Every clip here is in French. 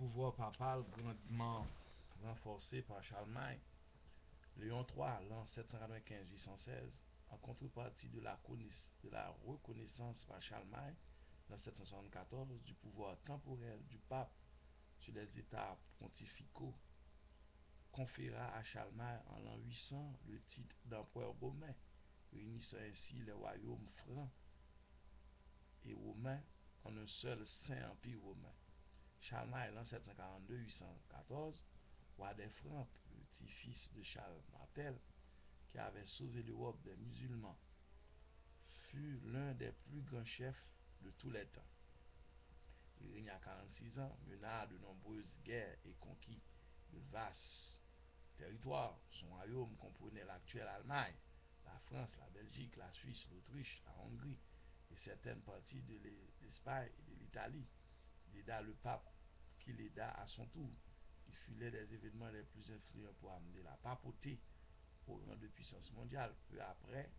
pouvoir papal grandement renforcé par Charlemagne, Léon III, l'an 795-816, en contrepartie de la reconnaissance par Charlemagne, l'an 774, du pouvoir temporel du pape sur les États pontificaux, conféra à Charlemagne en l'an 800 le titre d'empereur romain, réunissant ainsi les royaumes francs et romains en un seul saint empire romain. Charlemagne, l'an 742-814, roi des Francs, petit-fils de Charles Martel, qui avait sauvé l'Europe des musulmans, fut l'un des plus grands chefs de tous les temps. Il régna 46 ans, mena de nombreuses guerres et conquit de vastes territoires. Son royaume comprenait l'actuelle Allemagne, la France, la Belgique, la Suisse, l'Autriche, la Hongrie et certaines parties de l'Espagne et de l'Italie. Il aida le pape qui l'aida à son tour. Il fut l'un des événements les plus influents pour amener la papauté au rang de puissance mondiale. Peu après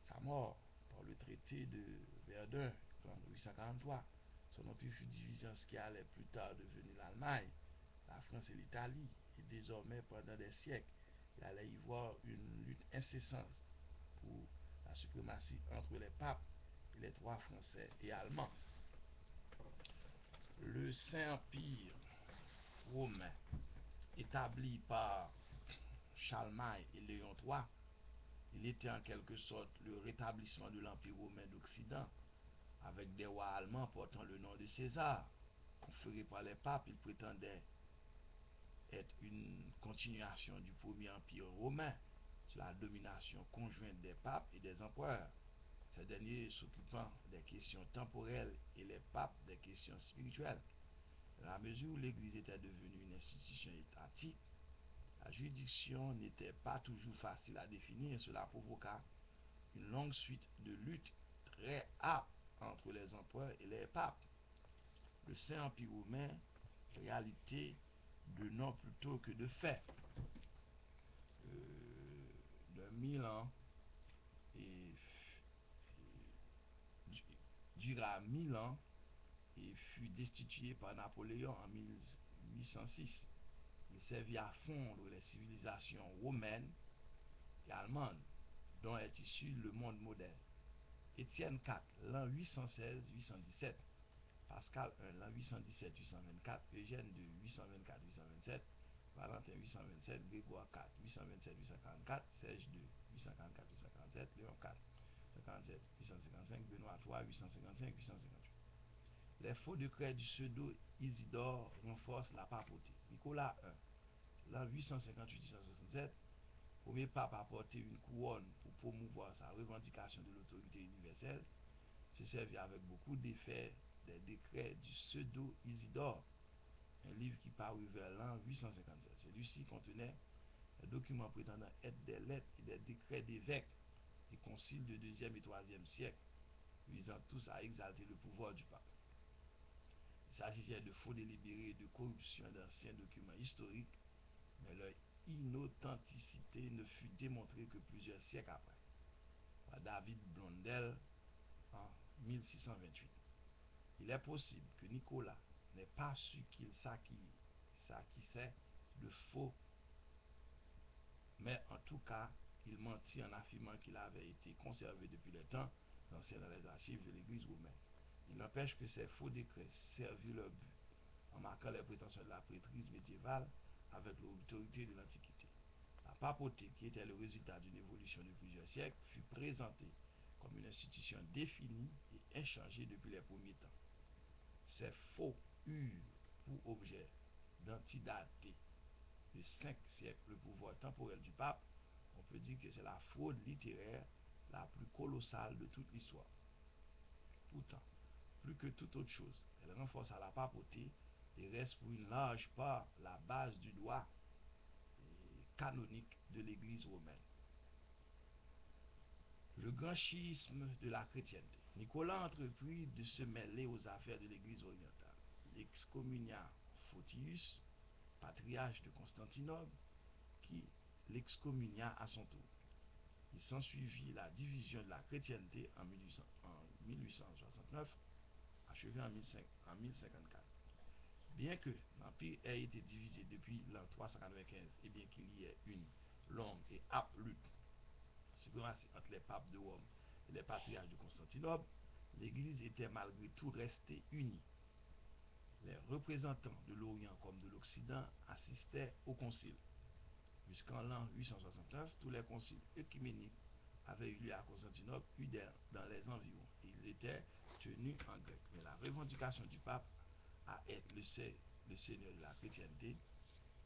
sa mort, par le traité de Verdun en 1843, son empire fut divisé en ce qui allait plus tard devenir l'Allemagne, la France et l'Italie. Et désormais, pendant des siècles, il allait y voir une lutte incessante pour la suprématie entre les papes et les trois français et allemands. Le Saint-Empire romain, établi par Charlemagne et Léon III, il était en quelque sorte le rétablissement de l'Empire romain d'Occident, avec des rois allemands portant le nom de César. Conféré par les papes, il prétendait être une continuation du premier empire romain, sous la domination conjointe des papes et des empereurs, ces derniers s'occupant des questions temporelles et les papes des questions spirituelles. Dans la mesure où l'Église était devenue une institution étatique, la juridiction n'était pas toujours facile à définir, et cela provoqua une longue suite de luttes très âpres entre les empereurs et les papes. Le Saint-Empire romain, réalité de nom plutôt que de fait, de 1000 ans et dura 1000 ans et fut destitué par Napoléon en 1806. Il servit à fondre les civilisations romaines et allemandes, dont est issu le monde moderne. Étienne IV, l'an 816-817, Pascal I, l'an 817-824, Eugène II, 824-827, Valentin 827, Grégoire IV, 827-844, Serge II, 844-847, Léon IV, 57-855, Benoît III, 855-858. Les faux décrets du pseudo-Isidore renforcent la papauté. Nicolas I, l'an 858-867, premier pape a porté une couronne pour promouvoir sa revendication de l'autorité universelle, se servit avec beaucoup d'effet des décrets du pseudo-Isidore, un livre qui parut vers l'an 857. Celui-ci contenait des documents prétendant être des lettres et des décrets d'évêques et conciles de 2e et 3e siècle, visant tous à exalter le pouvoir du pape. Il s'agissait de faux délibérés et de corruption d'anciens documents historiques, mais leur inauthenticité ne fut démontrée que plusieurs siècles après, par David Blondel en 1628. Il est possible que Nicolas n'ait pas su qu'il s'acquissait de faux, mais en tout cas, il mentit en affirmant qu'il avait été conservé depuis le temps anciens dans les archives de l'Église romaine. Il n'empêche que ces faux décrets servirent leur but, en marquant les prétentions de la prêtrise médiévale avec l'autorité de l'Antiquité. La papauté, qui était le résultat d'une évolution de plusieurs siècles, fut présentée comme une institution définie et inchangée depuis les premiers temps. Ces faux eurent pour objet d'antidater de 5 siècles le pouvoir temporel du pape. On peut dire que c'est la fraude littéraire la plus colossale de toute l'histoire. Pourtant, plus que toute autre chose, elle renforce à la papauté et reste pour une large part la base du droit canonique de l'Église romaine. Le grand schisme de la chrétienté. Nicolas entreprit de se mêler aux affaires de l'Église orientale. Il excommunia Photius, patriarche de Constantinople, qui l'excommunia à son tour. Il s'ensuivit la division de la chrétienté en 1869, achevée en 1054. Bien que l'Empire ait été divisé depuis l'an 395 et bien qu'il y ait une longue et âpre lutte suprématie entre les papes de Rome et les patriarches de Constantinople, l'Église était malgré tout restée unie. Les représentants de l'Orient comme de l'Occident assistaient au concile. Jusqu'en l'an 869, tous les conciles œcuméniques avaient eu lieu à Constantinople, dans les environs. Ils étaient tenus en grec. Mais la revendication du pape à être le seigneur de la chrétienté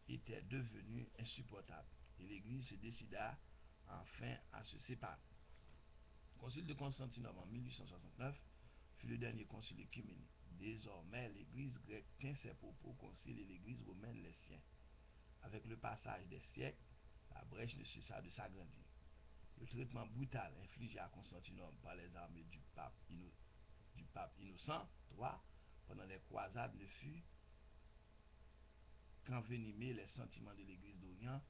était devenue insupportable. Et l'Église se décida enfin à se séparer. Le concile de Constantinople en 1869 fut le dernier concile œcuménique. Désormais, l'Église grecque tient ses propos au concile et l'Église romaine les siens. Avec le passage des siècles, la brèche ne cessa de s'agrandir. Le traitement brutal infligé à Constantinople par les armées du pape Innocent III pendant les croisades ne fut qu'envenimer les sentiments de l'Église d'Orient.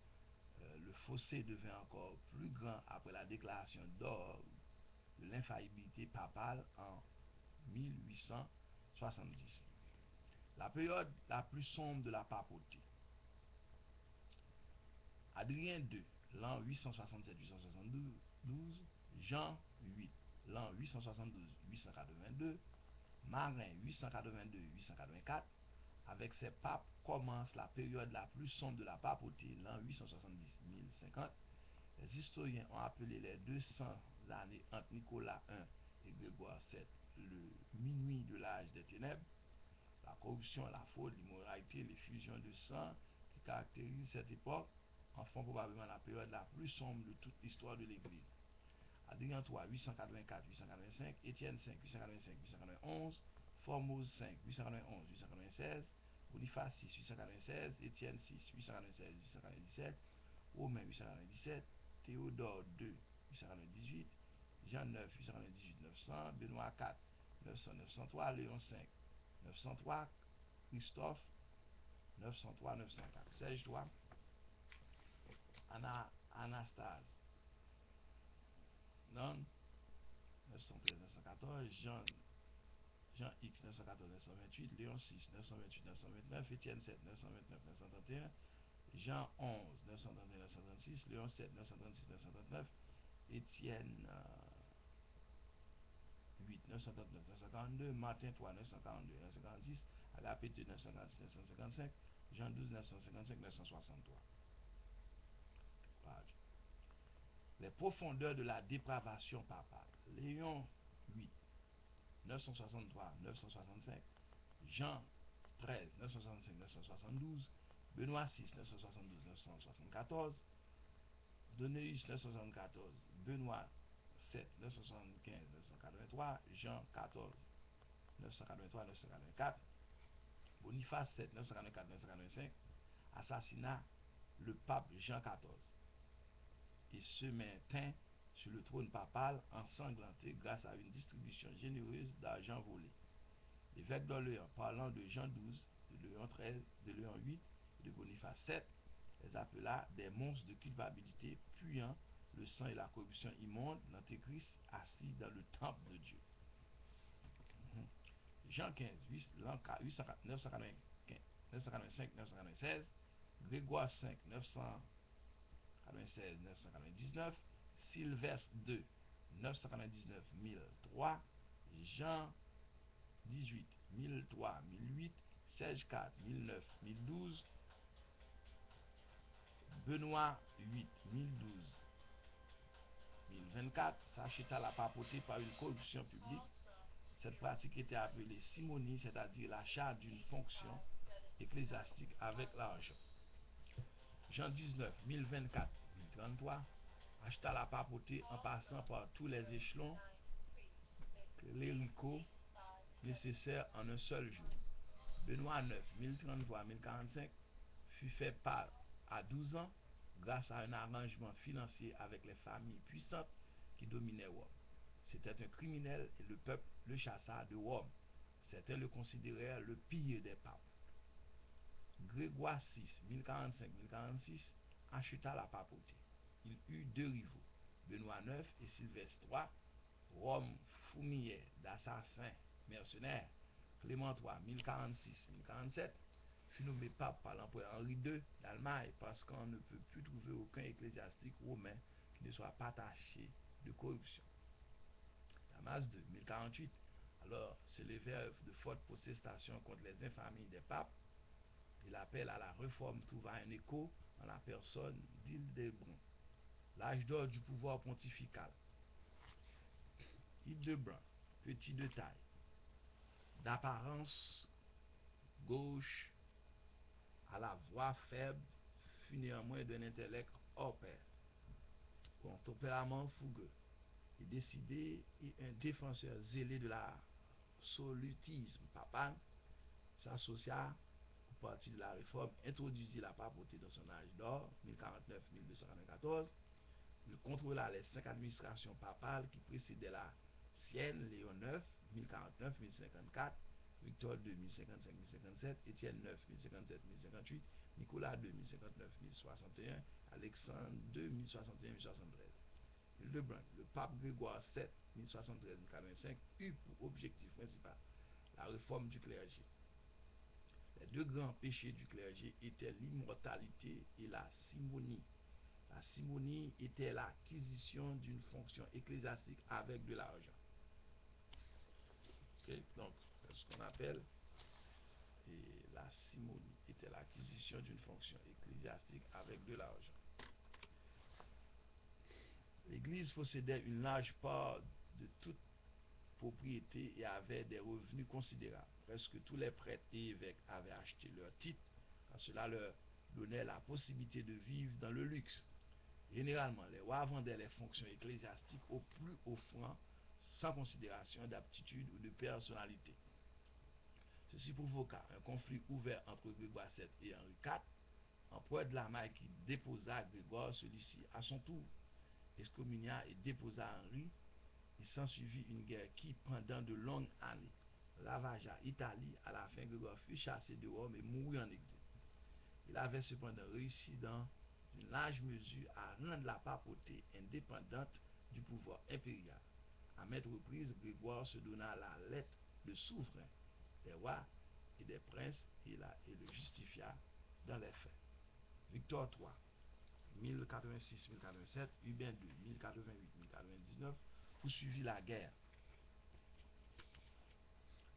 Le fossé devint encore plus grand après la déclaration d'ordre de l'infaillibilité papale en 1870. La période la plus sombre de la papauté. Adrien II, l'an 867-872, Jean VIII, l'an 872-882, Marin 882-884, avec ces papes commence la période la plus sombre de la papauté, l'an 870-1050. Les historiens ont appelé les 200 années entre Nicolas I et Grégoire VII le minuit de l'âge des ténèbres. La corruption, la fraude, l'immoralité, les fusions de sang qui caractérisent cette époque en font probablement la période la plus sombre de toute l'histoire de l'Église. Adrien III, 884-885, Étienne V, 885-891, Formose V, 891-896, Boniface VI, 896, Étienne VI, 896-897, Romain, 897, Théodore II, 898, Jean IX, 898-900, Benoît IV, 900-903, Léon V, 903, Christophe, 903-904, Serge III, Anastase, non, 913-914, Jean X, 914-928, Léon VI, 928-929, Étienne VII, 929-931, Jean 11, 931-936, Léon VII, 936-939, Étienne 8, 939-942, Martin 3, 942-956, Agapé 946-955, Jean 12, 955-963. Les profondeurs de la dépravation papale. Léon 8, 963-965, Jean 13, 965-972, Benoît 6, 972-974, Donéus 974, Benoît 7, 975-983, Jean 14, 983-984, Boniface 7, 944-985, assassina le pape Jean XIV et se maintint sur le trône papal ensanglanté grâce à une distribution généreuse d'argent volé. L'évêque d'Orléans, parlant de Jean XII, de Léon XIII, de Léon VIII et de Boniface VII, les appela des monstres de culpabilité puant le sang et la corruption immonde, l'antéchrist assis dans le temple de Dieu. Jean XV, l'an 985-996, Grégoire V, 996-999, Sylvestre II, 999-1003, Jean 18, 1003-1008, Serge IV, 1009-1012, Benoît VIII, 1012-1024, s'acheta la papauté par une corruption publique. Cette pratique était appelée simonie, c'est-à-dire l'achat d'une fonction ecclésiastique avec l'argent. Jean 19, 1024, 1033, acheta la papauté en passant par tous les échelons cléricaux nécessaires en un seul jour. Benoît 9, 1033-1045, fut fait part à 12 ans grâce à un arrangement financier avec les familles puissantes qui dominaient Rome. C'était un criminel et le peuple le chassa de Rome. Certains le considérèrent le pire des papes. Grégoire VI, 1045-1046, acheta la papauté. Il eut deux rivaux, Benoît IX et Sylvestre III. Rome fourmillait d'assassins mercenaires. Clément III, 1046-1047, fut nommé pape par l'empereur Henri II d'Allemagne parce qu'on ne peut plus trouver aucun ecclésiastique romain qui ne soit pas taché de corruption. Damas II, 1048. Alors s'élevèrent de fortes protestations contre les infamies des papes et l'appel à la réforme trouva un écho en la personne d'Hildebrand. L'âge d'or du pouvoir pontifical. Hildebrand, petit de taille, d'apparence gauche, à la voix faible, fut néanmoins d'un intellect hors pair, un tempérament fougueux et décidé et un défenseur zélé de l'absolutisme papal, s'associa au parti de la réforme, introduisit la papauté dans son âge d'or, 1049-1294. Il contrôla les 5 administrations papales qui précédaient la sienne, Léon IX, 1049-1054, Victor II, 1055-1057, Étienne IX, 1057-1058, Nicolas II, 1059-1061, Alexandre II, 1061-1073. Hildebrand, le pape Grégoire VII, 1073-1045, eut pour objectif principal la réforme du clergé. Les deux grands péchés du clergé étaient l'immoralité et la simonie. La simonie était l'acquisition d'une fonction ecclésiastique avec de l'argent. Okay? Donc, c'est ce qu'on appelle la simonie était l'acquisition d'une fonction ecclésiastique avec de l'argent. L'Église possédait une large part de toute propriété et avait des revenus considérables. Presque tous les prêtres et évêques avaient acheté leurs titres, car cela leur donnait la possibilité de vivre dans le luxe. Généralement, les rois vendaient les fonctions ecclésiastiques au plus offrant, sans considération d'aptitude ou de personnalité. Ceci provoqua un conflit ouvert entre Grégoire VII et Henri IV, empereur de l'Allemagne qui déposa Grégoire, celui-ci à son tour excommunia et déposa Henri. Il s'ensuivit une guerre qui, pendant de longues années, ravagea Italie. À la fin, Grégoire fut chassé de Rome et mourut en exil. Il avait cependant réussi dans une large mesure à rendre la papauté indépendante du pouvoir impérial. À maintes reprises, Grégoire se donna la lettre de souverain des rois et des princes et le justifia dans les faits. Victor III, 1086-1087, Hubert II, 1088-1099, poursuivit la guerre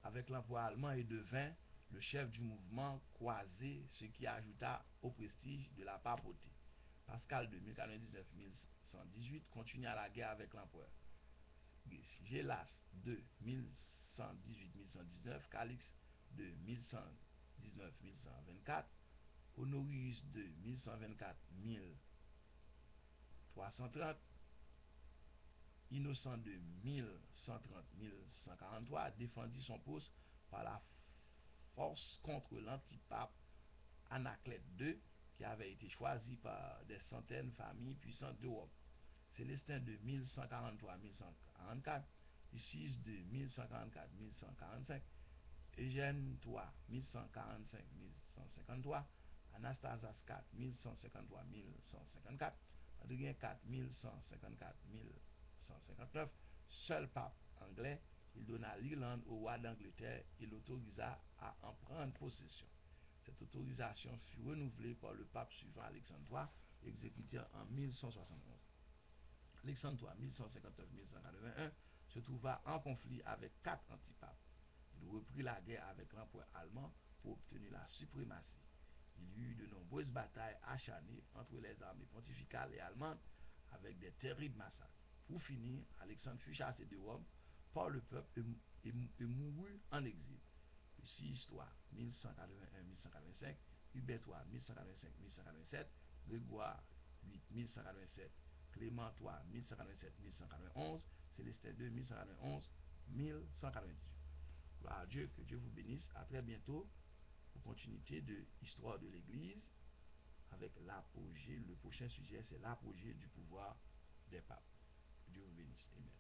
avec l'empereur allemand et devint le chef du mouvement croisé, ce qui ajouta au prestige de la papauté. Pascal II, 1099-1118, continua la guerre avec l'empereur. Gélas II, 1118-1119, Calix II, 1119-1124, Honorius II, 1124-1330, Innocent de 1130-1143 défendit son poste par la force contre l'antipape Anaclète II qui avait été choisi par des centaines de familles puissantes d'Europe. Célestin de 1143-1144, Isis de 1144-1145, Eugène III 1145-1153, Anastasias IV 1153-1154, Adrien IV 1154-1159, seul pape anglais, il donna l'Irlande au roi d'Angleterre et l'autorisa à en prendre possession. Cette autorisation fut renouvelée par le pape suivant Alexandre III, exécuté en 1171. Alexandre III, 1159-1181, se trouva en conflit avec 4 antipapes. Il reprit la guerre avec l'empereur allemand pour obtenir la suprématie. Il y eut de nombreuses batailles acharnées entre les armées pontificales et allemandes avec des terribles massacres. Pour finir, Alexandre fut chassé de Rome par le peuple et mourut en exil. Le 6 III, 1181-1185, Hubert III, 1185-1187, Grégoire VIII, 1187, Clément III, 1187-1191, Célestin II, 1191-1198. Gloire à Dieu, que Dieu vous bénisse. À très bientôt pour continuité de l'histoire de l'Église avec l'apogée. Le prochain sujet, c'est l'apogée du pouvoir des papes. Que Dieu vous bénisse. Amen.